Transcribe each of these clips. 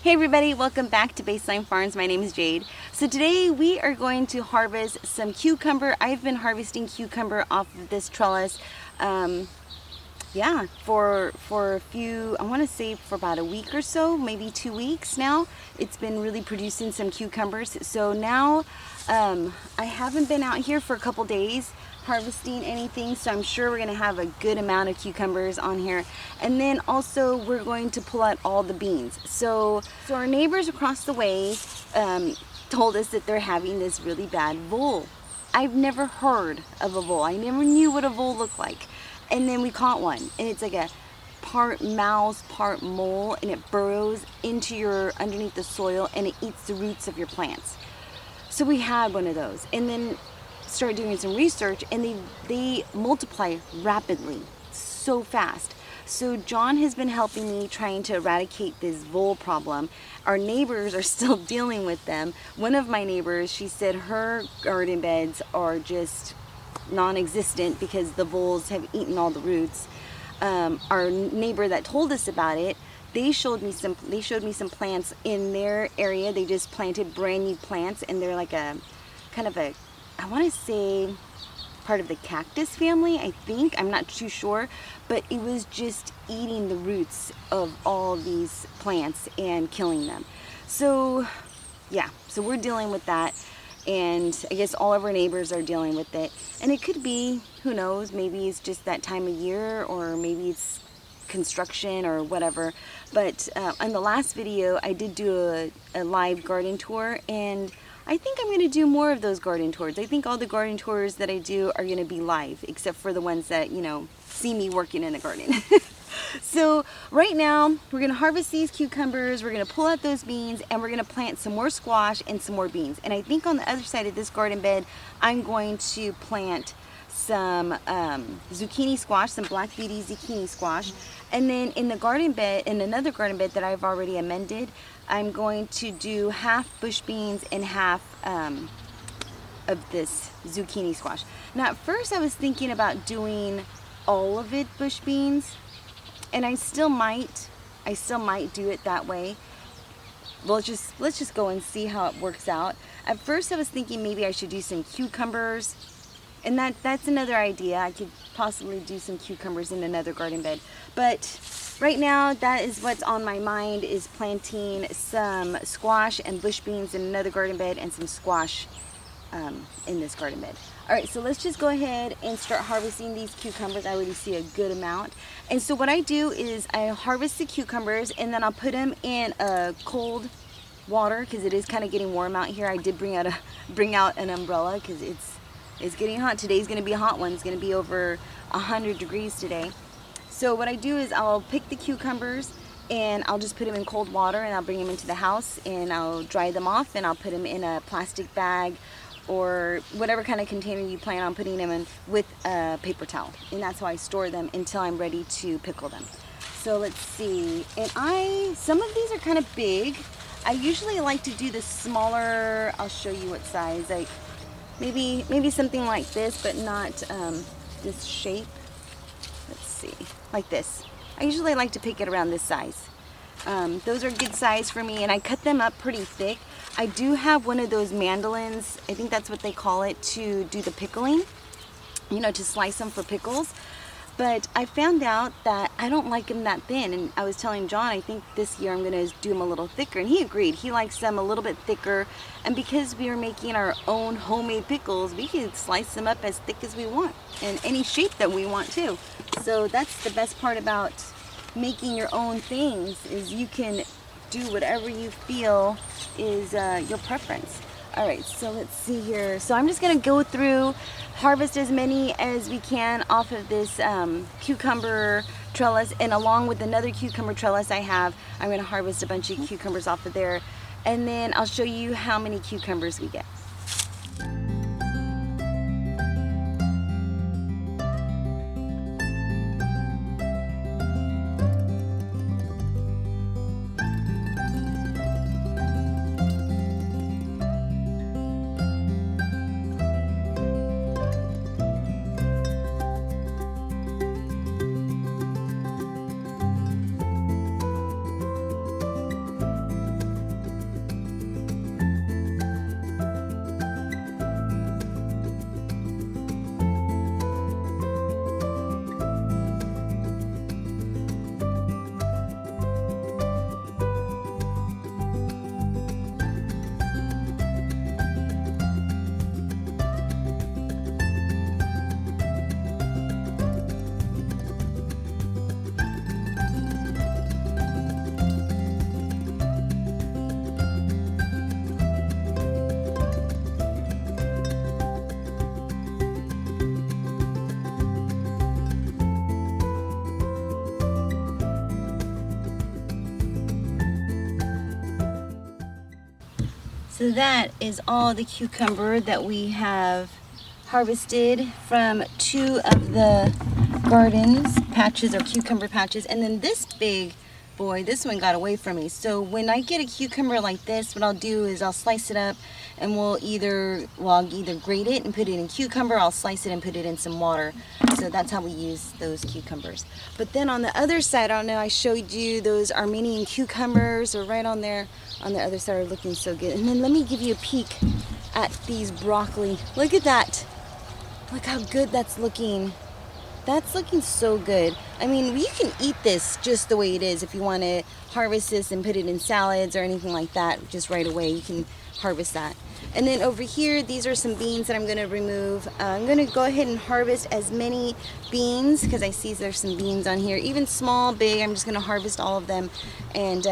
Hey everybody, welcome back to Baseline Farms. My name is Jade. So today we are going to harvest some cucumber. I've been harvesting cucumber off of this trellis for a few, I want to say for about a week or so, maybe 2 weeks now. It's been really producing some cucumbers. So now I haven't been out here for a couple days harvesting anything, so I'm sure we're gonna have a good amount of cucumbers on here. And then also we're going to pull out all the beans. So our neighbors across the way told us that they're having this really bad vole. I've never heard of a vole. I never knew what a vole looked like. And then we caught one, and it's like a part mouse, part mole, and it burrows into underneath the soil, and it eats the roots of your plants. So we had one of those, and then started doing some research, and they multiply rapidly, so fast. So John has been helping me trying to eradicate this vole problem. Our neighbors are still dealing with them. One of my neighbors, she said her garden beds are just non-existent because the voles have eaten all the roots. Our neighbor that told us about it, they showed me some plants in their area. They just planted brand new plants, and they're like a kind of a, I want to say part of the cactus family, I think. I'm not too sure, but it was just eating the roots of all these plants and killing them. So yeah, so we're dealing with that, and I guess all of our neighbors are dealing with it. And it could be, who knows, maybe it's just that time of year, or maybe it's construction or whatever. But on the last video I did do a live garden tour, and I think I'm going to do more of those garden tours. I think all the garden tours that I do are going to be live, except for the ones that, you know, see me working in the garden. So right now we're going to harvest these cucumbers, we're going to pull out those beans, and we're going to plant some more squash and some more beans. And I think on the other side of this garden bed I'm going to plant some zucchini squash, some black beauty zucchini squash. And then in the garden bed, in another garden bed that I've already amended, I'm going to do half bush beans and half of this zucchini squash. Now at first I was thinking about doing all of it bush beans, and I still might do it that way. Well, let's just go and see how it works out. At first I was thinking maybe I should do some cucumbers, and that's another idea. I could possibly do some cucumbers in another garden bed. But right now, that is what's on my mind, is planting some squash and bush beans in another garden bed, and some squash in this garden bed. All right, so let's just go ahead and start harvesting these cucumbers. I already see a good amount. And so what I do is I harvest the cucumbers, and then I'll put them in a cold water, because it is kind of getting warm out here. I did bring out an umbrella because it's getting hot. Today's going to be a hot one. It's going to be over 100 degrees today. So what I do is I'll pick the cucumbers, and I'll just put them in cold water, and I'll bring them into the house, and I'll dry them off, and I'll put them in a plastic bag or whatever kind of container you plan on putting them in, with a paper towel. And that's how I store them until I'm ready to pickle them. So let's see. And some of these are kind of big. I usually like to do the smaller, I'll show you what size, like maybe something like this, but not this shape. Let's see, like this. I usually like to pick it around this size. Those are good size for me, and I cut them up pretty thick. I do have one of those mandolins, I think that's what they call it, to do the pickling, you know, to slice them for pickles. But I found out that I don't like them that thin, and I was telling John, I think this year I'm going to do them a little thicker, and he agreed. He likes them a little bit thicker, and because we are making our own homemade pickles, we can slice them up as thick as we want, and any shape that we want too. So that's the best part about making your own things, is you can do whatever you feel is your preference. All right, so let's see here. So I'm just gonna go through, harvest as many as we can off of this cucumber trellis, and along with another cucumber trellis I have, I'm gonna harvest a bunch of cucumbers off of there, and then I'll show you how many cucumbers we get. So that is all the cucumber that we have harvested from 2 of the gardens patches, or cucumber patches. And then this big boy, this one got away from me. So when I get a cucumber like this, what I'll do is I'll slice it up, and I'll either grate it and put it in cucumber, I'll slice it and put it in some water. So that's how we use those cucumbers. But then on the other side, I don't know, I showed you those Armenian cucumbers, or right on there on the other side, are looking so good. And then let me give you a peek at these broccoli. Look at that. Look how good that's looking. That's looking so good. I mean, you can eat this just the way it is. If you want to harvest this and put it in salads or anything like that, just right away, you can harvest that. And then over here, these are some beans that I'm going to remove. I'm going to go ahead and harvest as many beans, because I see there's some beans on here, even small, big. I'm just going to harvest all of them. And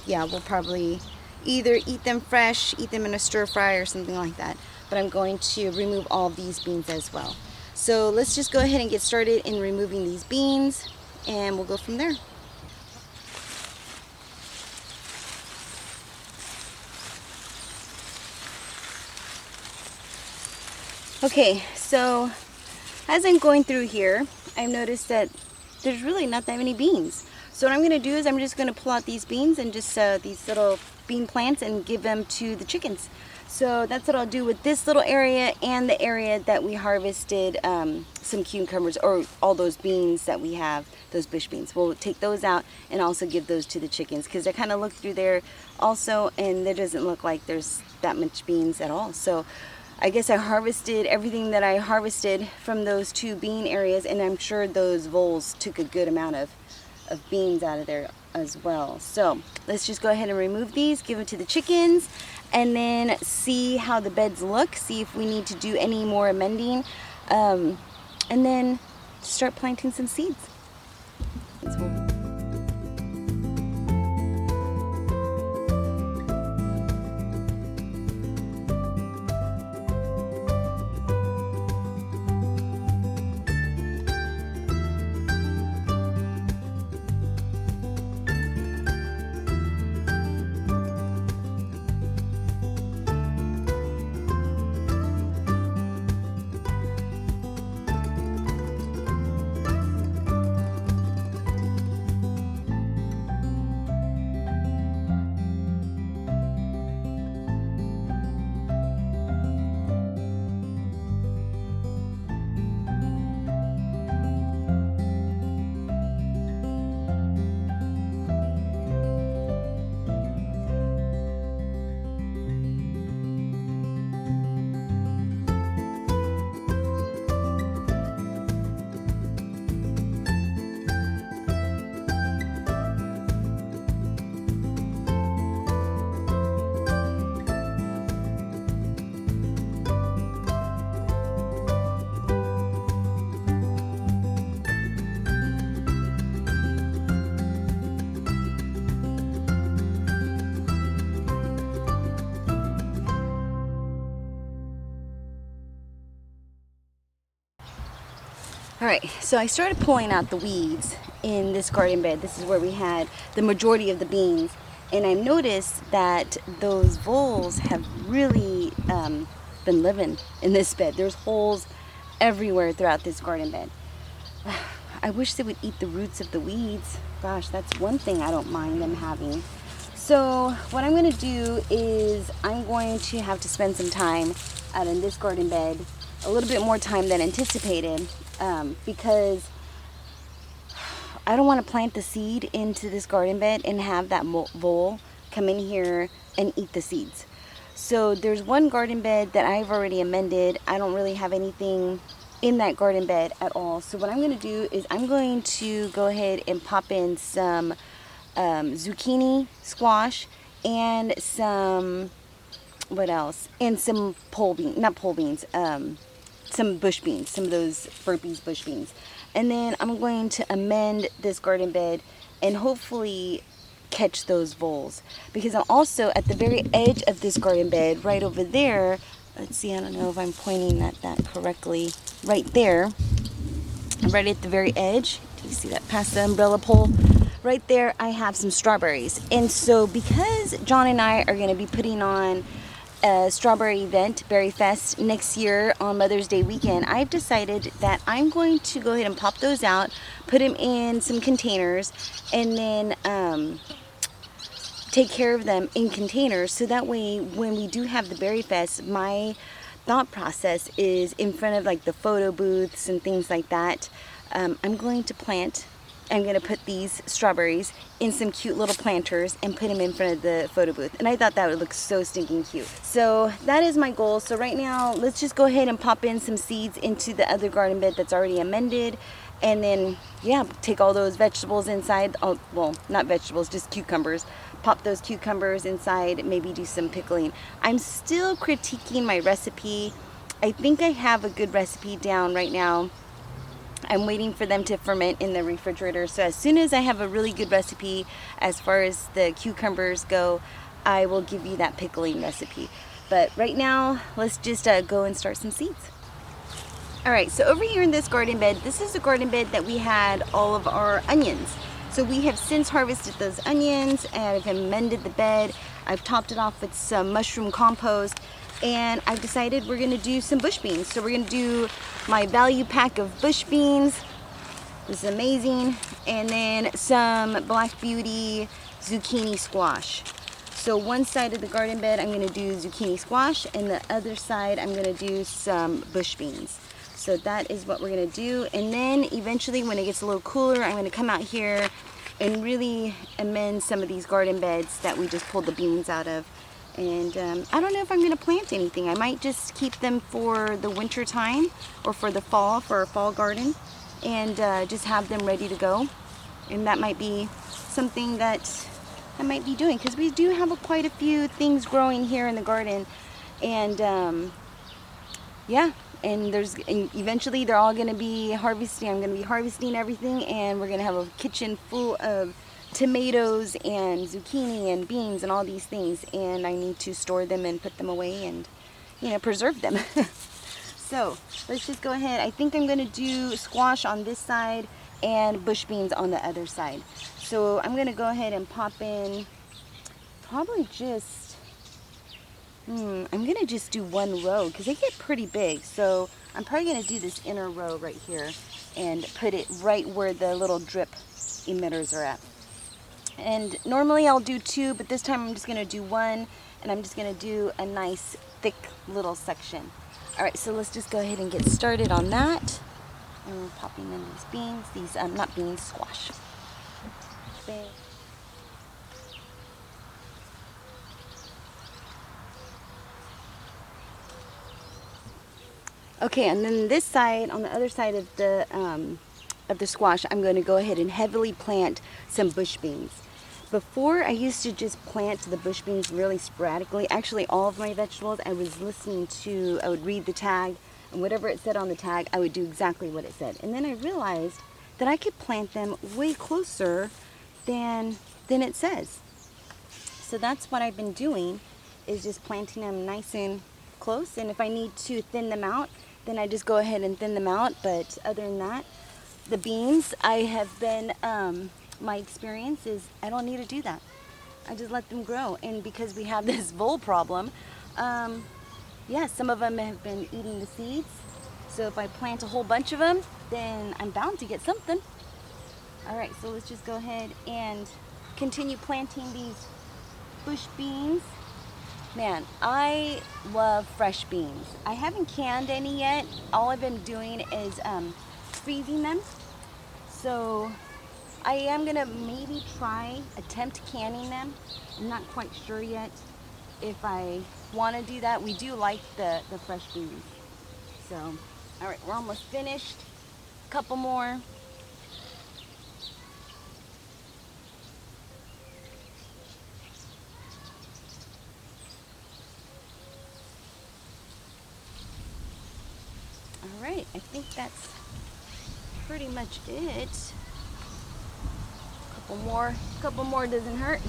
yeah, we'll probably either eat them fresh, eat them in a stir fry or something like that. But I'm going to remove all of these beans as well. So let's just go ahead and get started in removing these beans, and we'll go from there. Okay, so as I'm going through here, I've noticed that there's really not that many beans. So what I'm going to do is I'm just going to pull out these beans and just these little bean plants and give them to the chickens. So that's what I'll do with this little area and the area that we harvested some cucumbers, or all those beans that we have, those bush beans. We'll take those out and also give those to the chickens, because I kind of looked through there also, and there doesn't look like there's that much beans at all. So I guess I harvested everything that I harvested from those 2 bean areas, and I'm sure those voles took a good amount of beans out of there as well. So let's just go ahead and remove these, give them to the chickens, and then see how the beds look, see if we need to do any more amending, and then start planting some seeds. Alright, so I started pulling out the weeds in this garden bed. This is where we had the majority of the beans. And I noticed that those voles have really been living in this bed. There's holes everywhere throughout this garden bed. I wish they would eat the roots of the weeds. Gosh, that's one thing I don't mind them having. So what I'm going to do is I'm going to have to spend some time out in this garden bed, a little bit more time than anticipated, because I don't want to plant the seed into this garden bed and have that vole come in here and eat the seeds. So there's one garden bed that I've already amended. I don't really have anything in that garden bed at all. So what I'm going to do is I'm going to go ahead and pop in some zucchini, squash, and some, what else? And some some bush beans, some of those burpees bush beans. And then I'm going to amend this garden bed and hopefully catch those voles, because I'm also at the very edge of this garden bed right over there. Let's see, I don't know if I'm pointing at that correctly. Right there, right at the very edge. Do you see that past the umbrella pole? Right there, I have some strawberries. And so because John and I are going to be putting on a strawberry event, Berry Fest, next year on Mother's Day weekend, I've decided that I'm going to go ahead and pop those out, put them in some containers, and then take care of them in containers, so that way when we do have the Berry Fest, my thought process is in front of like the photo booths and things like that. I'm going to put these strawberries in some cute little planters and put them in front of the photo booth. And I thought that would look so stinking cute. So that is my goal. So right now, let's just go ahead and pop in some seeds into the other garden bed that's already amended. And then, yeah, take all those vegetables inside. Oh, well, not vegetables, just cucumbers. Pop those cucumbers inside, maybe do some pickling. I'm still critiquing my recipe. I think I have a good recipe down right now. I'm waiting for them to ferment in the refrigerator. So as soon as I have a really good recipe as far as the cucumbers go, I will give you that pickling recipe. But right now, let's just go and start some seeds. All right, so over here in this garden bed, this is the garden bed that we had all of our onions. So we have since harvested those onions and I've amended the bed. I've topped it off with some mushroom compost, and I've decided we're gonna do some bush beans. So we're gonna do my value pack of bush beans. This is amazing. And then some Black Beauty zucchini squash. So one side of the garden bed, I'm gonna do zucchini squash, and the other side, I'm gonna do some bush beans. So that is what we're gonna do. And then eventually when it gets a little cooler, I'm gonna come out here and really amend some of these garden beds that we just pulled the beans out of. And I don't know if I'm gonna plant anything. I might just keep them for the winter time or for the fall, for our fall garden, and just have them ready to go. And that might be something that I might be doing, because we do have quite a few things growing here in the garden. And yeah, and eventually they're all gonna be harvesting. I'm gonna be harvesting everything, and we're gonna have a kitchen full of tomatoes and zucchini and beans and all these things, and I need to store them and put them away and, you know, preserve them. So let's just go ahead. I think I'm gonna do squash on this side and bush beans on the other side. So I'm gonna go ahead and pop in probably just I'm gonna just do one row because they get pretty big. So I'm probably gonna do this inner row right here and put it right where the little drip emitters are at. And normally I'll do two, but this time I'm just gonna do one, and I'm just gonna do a nice thick little section. All right, so let's just go ahead and get started on that. And we're popping in these beans, not beans, squash. Big. Okay, and then this side, on the other side of the squash, I'm going to go ahead and heavily plant some bush beans. Before, I used to just plant the bush beans really sporadically. Actually, all of my vegetables, I would read the tag, and whatever it said on the tag, I would do exactly what it said. And then I realized that I could plant them way closer than it says. So that's what I've been doing, is just planting them nice and close. And if I need to thin them out, then I just go ahead and thin them out. But other than that, the beans, I have been, my experience is I don't need to do that. I just let them grow. And because we have this vole problem, yeah, some of them have been eating the seeds. So if I plant a whole bunch of them, then I'm bound to get something. All right, so let's just go ahead and continue planting these bush beans. Man, I love fresh beans. I haven't canned any yet. All I've been doing is freezing them. So I am gonna maybe attempt canning them. I'm not quite sure yet if I wanna do that. We do like the fresh beans. So, all right, we're almost finished. A couple more. All right, I think that's pretty much it. Couple more doesn't hurt.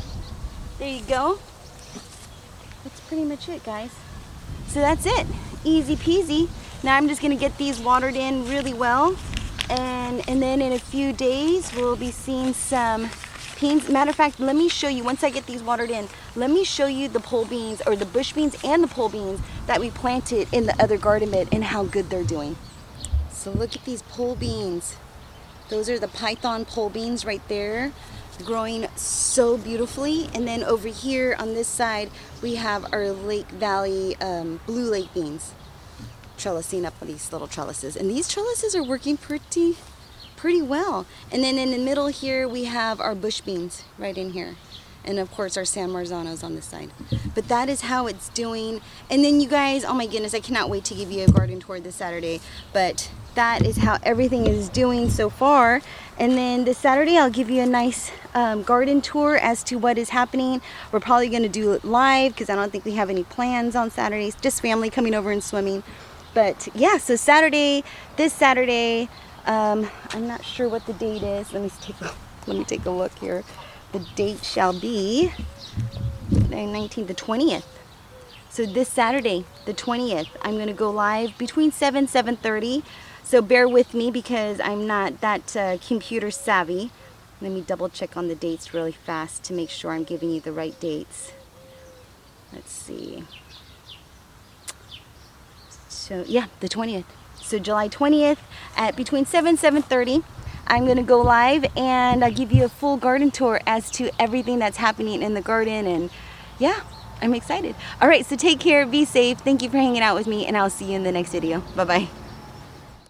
There you go. That's pretty much it, guys. So that's it, easy peasy. Now I'm just gonna get these watered in really well, and then in a few days we'll be seeing some beans. Matter of fact, let me show you, once I get these watered in, let me show you the pole beans, or the bush beans and the pole beans that we planted in the other garden bed and how good they're doing. So look at these pole beans. Those are the python pole beans right there, growing so beautifully. And then over here on this side, we have our Lake Valley blue lake beans, trellising up these little trellises. And these trellises are working pretty well. And then in the middle here, we have our bush beans right in here. And of course our San Marzanos on this side. But that is how it's doing. And then you guys, oh my goodness, I cannot wait to give you a garden tour this Saturday. But that is how everything is doing so far. And then this Saturday I'll give you a nice garden tour as to what is happening. We're probably going to do it live because I don't think we have any plans on Saturdays. Just family coming over and swimming. But yeah, so this Saturday, I'm not sure what the date is. Let me take a look here. The date shall be the 20th. So this Saturday, the 20th, I'm going to go live between 7:30. So bear with me because I'm not that computer savvy. Let me double check on the dates really fast to make sure I'm giving you the right dates. Let's see. So yeah, the 20th. So July 20th at between 7:30. I'm going to go live and I'll give you a full garden tour as to everything that's happening in the garden. And yeah, I'm excited. All right, so take care, be safe. Thank you for hanging out with me, and I'll see you in the next video. Bye-bye.